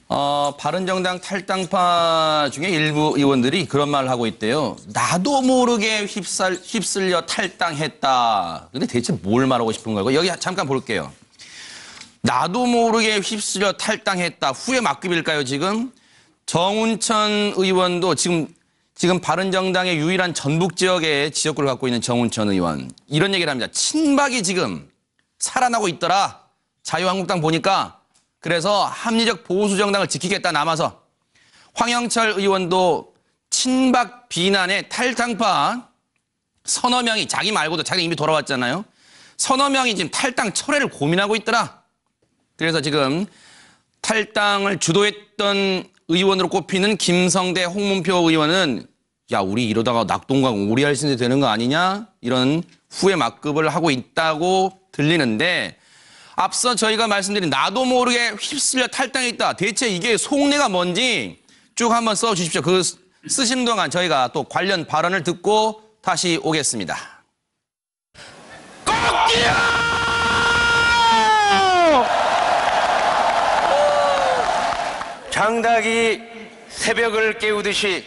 바른정당 탈당파 중에 일부 의원들이 그런 말을 하고 있대요. 나도 모르게 휩쓸려 탈당했다. 근데 대체 뭘 말하고 싶은 거예요? 여기 잠깐 볼게요. 나도 모르게 휩쓸려 탈당했다. 후회 막급일까요, 지금? 정운천 의원도 지금 바른정당의 유일한 전북 지역의 지역구를 갖고 있는 정운천 의원. 이런 얘기를 합니다. 친박이 지금 살아나고 있더라. 자유한국당 보니까. 그래서 합리적 보수 정당을 지키겠다 남아서. 황영철 의원도 친박 비난의 탈당파 서너 명이, 자기 말고도 자기 이미 돌아왔잖아요. 서너 명이 지금 탈당 철회를 고민하고 있더라. 그래서 지금 탈당을 주도했던 의원으로 꼽히는 김성대 홍문표 의원은 야, 우리 이러다가 낙동강 오리알 신세 되는 거 아니냐? 이런 후회 막급을 하고 있다고 들리는데, 앞서 저희가 말씀드린 나도 모르게 휩쓸려 탈당했다. 대체 이게 속내가 뭔지 쭉 한번 써주십시오. 그 쓰시는 동안 저희가 또 관련 발언을 듣고 다시 오겠습니다. 꺾이야! 장닭이 새벽을 깨우듯이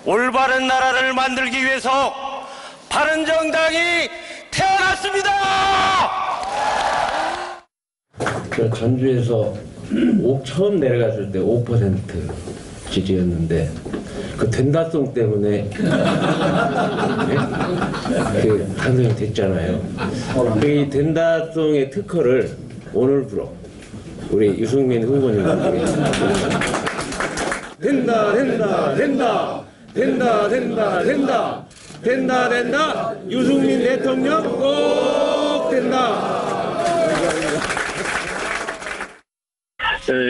올바른 나라를 만들기 위해서 바른정당이 태어났습니다! 저 전주에서 처음 내려갔을 때 5% 지지였는데 그 된다송 때문에 그 당선이 됐잖아요. 이 된다송의 특허를 오늘부로 우리 유승민 후보님께 된다 된다 된다 된다 된다 된다 된다 된다 유승민 대통령 꼭 된다.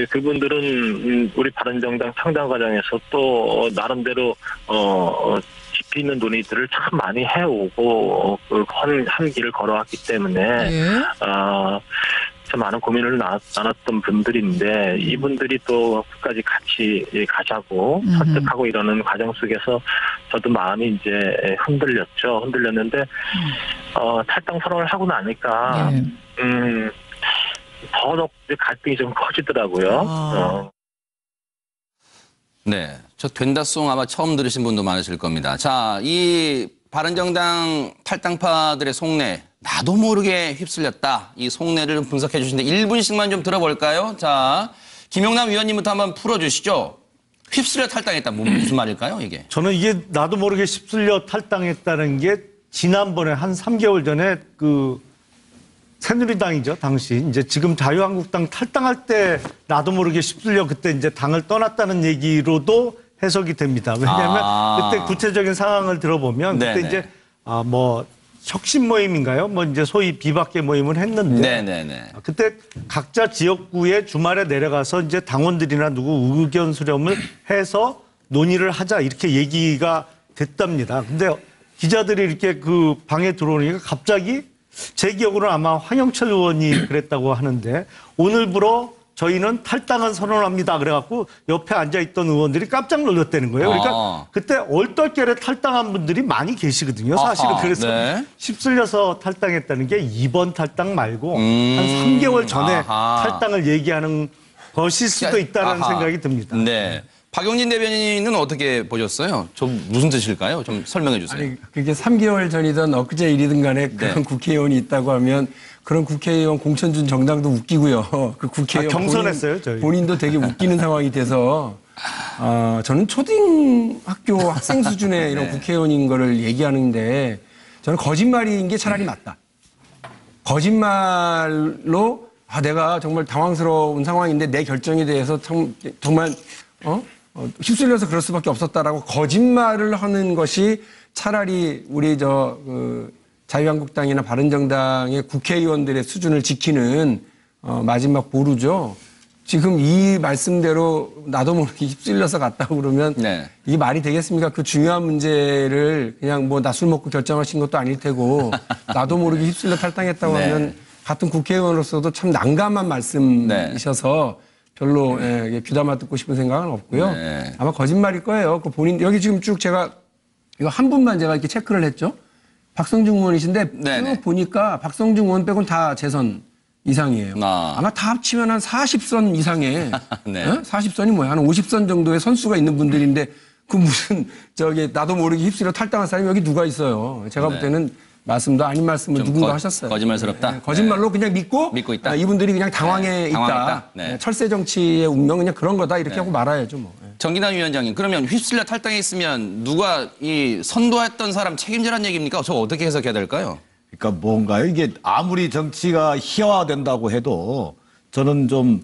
그분들은 우리 바른정당 창당 과정에서 또 나름대로 깊이 있는 논의들을 참 많이 해오고 한 길을 걸어왔기 때문에 참 많은 고민을 나눴던 분들인데 이분들이 또 끝까지 같이 가자고 설득하고 이러는 과정 속에서 저도 마음이 이제 흔들렸는데 탈당 선언을 하고 나니까 더더욱 갈등이 좀 커지더라고요. 네, 저 된다송 아마 처음 들으신 분도 많으실 겁니다. 자, 이 바른정당 탈당파들의 속내, 나도 모르게 휩쓸렸다. 이 속내를 분석해 주시는데 1분씩만 좀 들어볼까요? 자, 김용남 위원님부터 한번 풀어주시죠. 휩쓸려 탈당했다. 무슨 말일까요, 이게? 저는 이게 나도 모르게 휩쓸려 탈당했다는 게 지난번에 한 3개월 전에 새누리당이죠, 당시. 이제 지금 자유한국당 탈당할 때 나도 모르게 휩쓸려 그때 이제 당을 떠났다는 얘기로도 해석이 됩니다. 왜냐하면 그때 구체적인 상황을 들어보면 그때 네네. 이제 혁신 모임인가요? 이제 소위 비박계 모임을 했는데 네네네. 그때 각자 지역구에 주말에 내려가서 이제 당원들이나 누구 의견 수렴을 해서 논의를 하자 이렇게 얘기가 됐답니다. 근데 기자들이 이렇게 그 방에 들어오니까 갑자기 제 기억으로는 아마 황영철 의원이 그랬다고 하는데 오늘부로 저희는 탈당을 선언합니다. 그래갖고 옆에 앉아있던 의원들이 깜짝 놀랐다는 거예요. 그러니까 그때 얼떨결에 탈당한 분들이 많이 계시거든요. 사실은. 그래서 휩쓸려서 탈당했다는 게 이번 탈당 말고 한 3개월 전에 탈당을 얘기하는 것일 수도 있다는 생각이 듭니다. 네. 박용진 대변인은 어떻게 보셨어요? 좀 무슨 뜻일까요? 좀 설명해 주세요. 아니, 그게 3개월 전이든 엊그제 일이든 간에 그런 국회의원이 있다고 하면 그런 국회의원 공천준 정당도 웃기고요. 그 국회의원 경선했어요, 저희. 본인도 되게 웃기는 상황이 돼서 저는 초등학교 학생 수준의 이런 국회의원인 거를 얘기하는데 저는 거짓말인 게 차라리 맞다. 거짓말로 내가 정말 당황스러운 상황인데 내 결정에 대해서 정말 휩쓸려서 그럴 수밖에 없었다라고 거짓말을 하는 것이 차라리 우리 자유한국당이나 바른정당의 국회의원들의 수준을 지키는 마지막 보루죠. 지금 이 말씀대로 나도 모르게 휩쓸려서 갔다고 그러면 이게 말이 되겠습니까? 그 중요한 문제를 그냥 나 술 먹고 결정하신 것도 아닐 테고 나도 모르게 휩쓸려 탈당했다고 하면 같은 국회의원으로서도 참 난감한 말씀이셔서 별로 귀담아 듣고 싶은 생각은 없고요. 아마 거짓말일 거예요. 그 본인 여기 지금 쭉 제가 이거 한 분만 제가 이렇게 체크를 했죠. 박성중 의원이신데 쭉 보니까 박성중 의원 빼고는 다 재선 이상이에요. 아마 다 합치면 한 40선 이상의 네. 40선이 뭐야? 한 50선 정도의 선수가 있는 분들인데 그 무슨 나도 모르게 휩쓸려 탈당한 사람이 여기 누가 있어요. 제가 볼 때는 말씀도 아닌 말씀을 누군가 하셨어요. 거짓말스럽다. 네, 거짓말로 그냥 믿고 있다. 이분들이 그냥 당황해 있다. 네. 철새 정치의 운명은 그냥 그런 거다 이렇게 하고 말아야죠. 뭐. 정기남 위원장님, 그러면 휩쓸려 탈당해 있으면 누가 이 선도했던 사람 책임지라는 얘기입니까? 저 어떻게 해석해야 될까요? 그러니까 뭔가요? 이게 아무리 정치가 희화화된다고 해도 저는 좀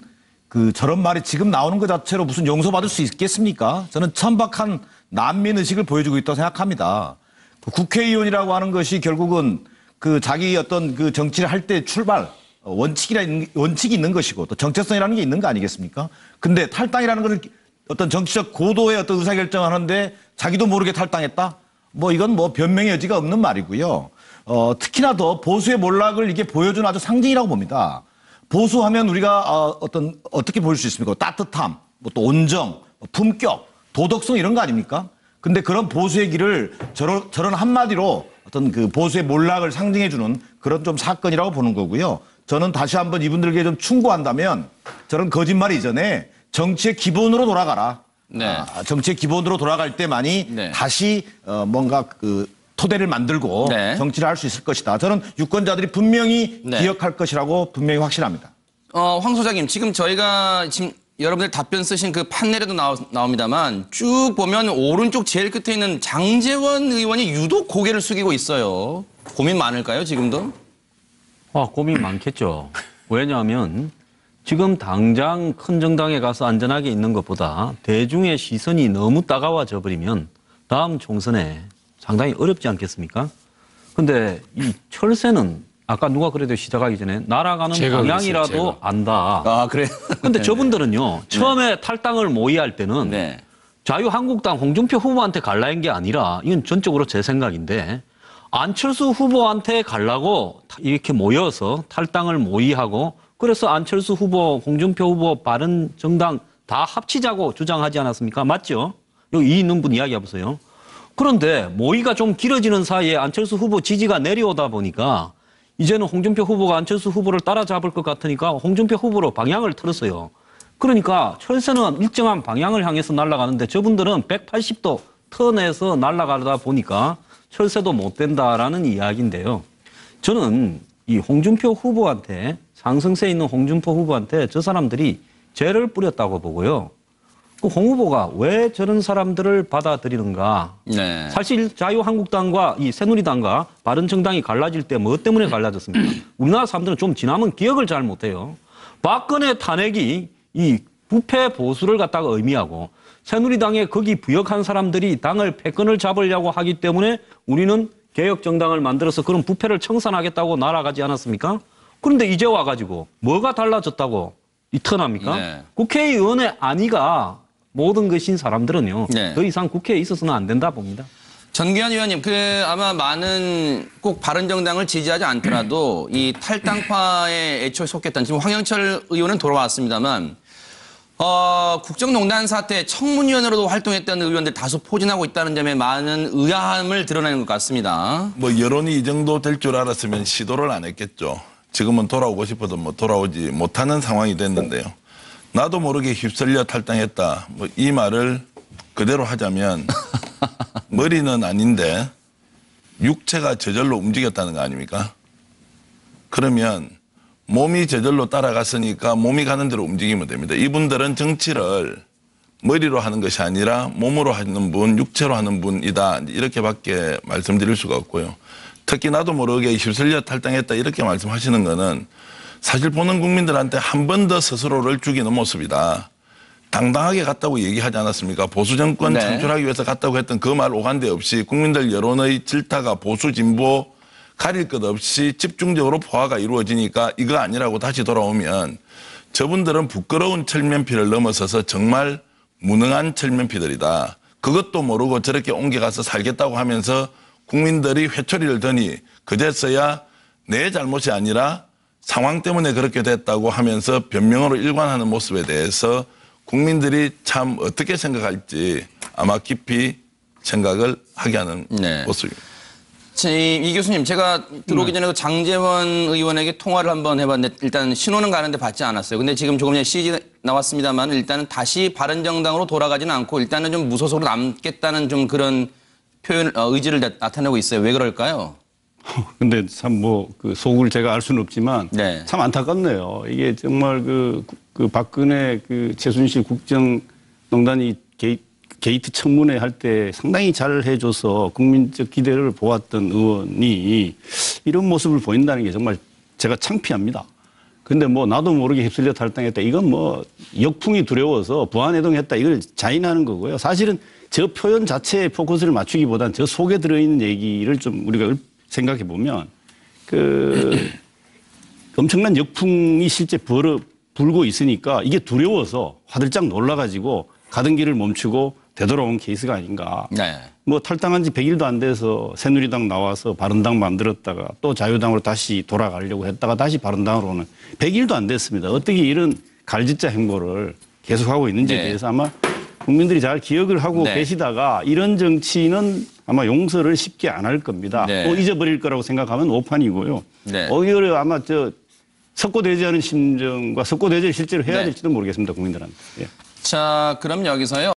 저런 말이 지금 나오는 것 자체로 무슨 용서받을 수 있겠습니까? 저는 천박한 난민의식을 보여주고 있다고 생각합니다. 국회의원이라고 하는 것이 결국은 자기 어떤 정치를 할 때 출발, 원칙이 있는 것이고 또 정체성이라는 게 있는 거 아니겠습니까? 근데 탈당이라는 것은 어떤 정치적 고도의 어떤 의사결정을 하는데 자기도 모르게 탈당했다? 이건 변명의 여지가 없는 말이고요. 특히나 더 보수의 몰락을 이게 보여주는 아주 상징이라고 봅니다. 보수하면 우리가 어떻게 보일 수 있습니까? 따뜻함, 또 온정, 품격, 도덕성 이런 거 아닙니까? 근데 그런 보수의 길을 저런 한마디로 어떤 보수의 몰락을 상징해주는 그런 좀 사건이라고 보는 거고요. 저는 다시 한번 이분들에게 좀 충고한다면 저런 거짓말 이전에 정치의 기본으로 돌아가라. 네. 정치의 기본으로 돌아갈 때만이 네. 다시 뭔가 토대를 만들고 네. 정치를 할 수 있을 것이다. 저는 유권자들이 분명히 네. 기억할 것이라고 분명히 확신합니다. 황 소장님, 지금 저희가 여러분들 답변 쓰신 그 판넬에도 나옵니다만 쭉 보면 오른쪽 제일 끝에 있는 장제원 의원이 유독 고개를 숙이고 있어요. 고민 많을까요, 지금도? 고민 많겠죠. 왜냐하면 지금 당장 큰 정당에 가서 안전하게 있는 것보다 대중의 시선이 너무 따가워져 버리면 다음 총선에 상당히 어렵지 않겠습니까? 근데 이 철새는 아까 누가 그래도 시작하기 전에 날아가는 방향이라도 안다. 아, 그래요? 근데 저분들은요, 처음에 탈당을 모의할 때는 네. 자유한국당 홍준표 후보한테 갈라인 게 아니라 이건 전적으로 제 생각인데 안철수 후보한테 갈라고 이렇게 모여서 탈당을 모의하고 그래서 안철수 후보, 홍준표 후보, 바른정당 다 합치자고 주장하지 않았습니까? 맞죠? 여기 있는 분 이야기해 보세요. 그런데 모의가 좀 길어지는 사이에 안철수 후보 지지가 내려오다 보니까 이제는 홍준표 후보가 안철수 후보를 따라잡을 것 같으니까 홍준표 후보로 방향을 틀었어요. 그러니까 철새는 일정한 방향을 향해서 날아가는데 저분들은 180도 턴에서 날아가다 보니까 철새도 못 된다라는 이야기인데요. 저는 이 홍준표 후보한테 상승세에 있는 홍준표 후보한테 저 사람들이 죄를 뿌렸다고 보고요. 홍 후보가 왜 저런 사람들을 받아들이는가. 네. 사실 자유한국당과 이 새누리당과 바른정당이 갈라질 때 뭐 때문에 갈라졌습니까? 우리나라 사람들은 좀 지나면 기억을 잘 못해요. 박근혜 탄핵이 이 부패 보수를 갖다가 의미하고 새누리당에 거기 부역한 사람들이 당을 패권을 잡으려고 하기 때문에 우리는 개혁정당을 만들어서 그런 부패를 청산하겠다고 날아가지 않았습니까? 그런데 이제 와가지고 뭐가 달라졌다고 이턴합니까? 네. 국회의원의 안위가 모든 것인 사람들은요. 네. 더 이상 국회에 있어서는 안 된다 봅니다. 전기현 의원님, 아마 많은 꼭 바른정당을 지지하지 않더라도 이 탈당파에 애초에 속했던 지금 황영철 의원은 돌아왔습니다만 국정농단 사태 청문위원으로도 활동했던 의원들 다수 포진하고 있다는 점에 많은 의아함을 드러내는 것 같습니다. 여론이 이 정도 될 줄 알았으면 시도를 안 했겠죠. 지금은 돌아오고 싶어도 돌아오지 못하는 상황이 됐는데요. 나도 모르게 휩쓸려 탈당했다. 이 말을 그대로 하자면 머리는 아닌데 육체가 저절로 움직였다는 거 아닙니까? 그러면 몸이 저절로 따라갔으니까 몸이 가는 대로 움직이면 됩니다. 이분들은 정치를 머리로 하는 것이 아니라 몸으로 하는 분, 육체로 하는 분이다. 이렇게밖에 말씀드릴 수가 없고요. 특히 나도 모르게 휩쓸려 탈당했다 이렇게 말씀하시는 거는 사실 보는 국민들한테 한 번 더 스스로를 죽이는 모습이다. 당당하게 갔다고 얘기하지 않았습니까? 보수 정권 네. 창출하기 위해서 갔다고 했던 그 말 오간데 없이 국민들 여론의 질타가 보수 진보 가릴 것 없이 집중적으로 포화가 이루어지니까 이거 아니라고 다시 돌아오면 저분들은 부끄러운 철면피를 넘어서서 정말 무능한 철면피들이다. 그것도 모르고 저렇게 옮겨가서 살겠다고 하면서 국민들이 회초리를 드니 그제서야 내 잘못이 아니라 상황 때문에 그렇게 됐다고 하면서 변명으로 일관하는 모습에 대해서 국민들이 참 어떻게 생각할지 아마 깊이 생각을 하게 하는 네. 모습입니다. 이 교수님, 제가 들어오기 전에 그 장제원 의원에게 통화를 한번 해봤는데 일단 신호는 가는데 받지 않았어요. 근데 지금 조금 전에 CG 나왔습니다만 일단은 다시 바른정당으로 돌아가지는 않고 일단은 좀 무소속으로 남겠다는 좀 그런 표현, 의지를 나타내고 있어요. 왜 그럴까요? 근데 참 뭐 그 속을 제가 알 수는 없지만 네. 참 안타깝네요. 이게 정말 그 박근혜 그 최순실 국정농단이 게이트 청문회 할 때 상당히 잘 해줘서 국민적 기대를 보았던 의원이 이런 모습을 보인다는 게 정말 제가 창피합니다. 근데 뭐 나도 모르게 휩쓸려 탈당했다. 이건 뭐 역풍이 두려워서 부안해동했다. 이걸 자인하는 거고요. 사실은 저 표현 자체에 포커스를 맞추기보다는 저 속에 들어있는 얘기를 좀 우리가 생각해 보면 그 엄청난 역풍이 실제 불고 있으니까 이게 두려워서 화들짝 놀라가지고 가던 길을 멈추고 되돌아온 케이스가 아닌가. 네. 뭐 탈당한 지 100일도 안 돼서 새누리당 나와서 바른당 만들었다가 또 자유당으로 다시 돌아가려고 했다가 다시 바른당으로 오는 100일도 안 됐습니다. 어떻게 이런 갈짓자 행보를 계속하고 있는지에 네. 대해서 아마 국민들이 잘 기억을 하고 네. 계시다가 이런 정치는 아마 용서를 쉽게 안 할 겁니다. 네. 또 잊어버릴 거라고 생각하면 오판이고요. 네. 오히려 아마 석고대죄하는 심정과 석고대죄를 실제로 해야 네. 될지도 모르겠습니다. 국민들한테. 예. 자, 그럼 여기서요.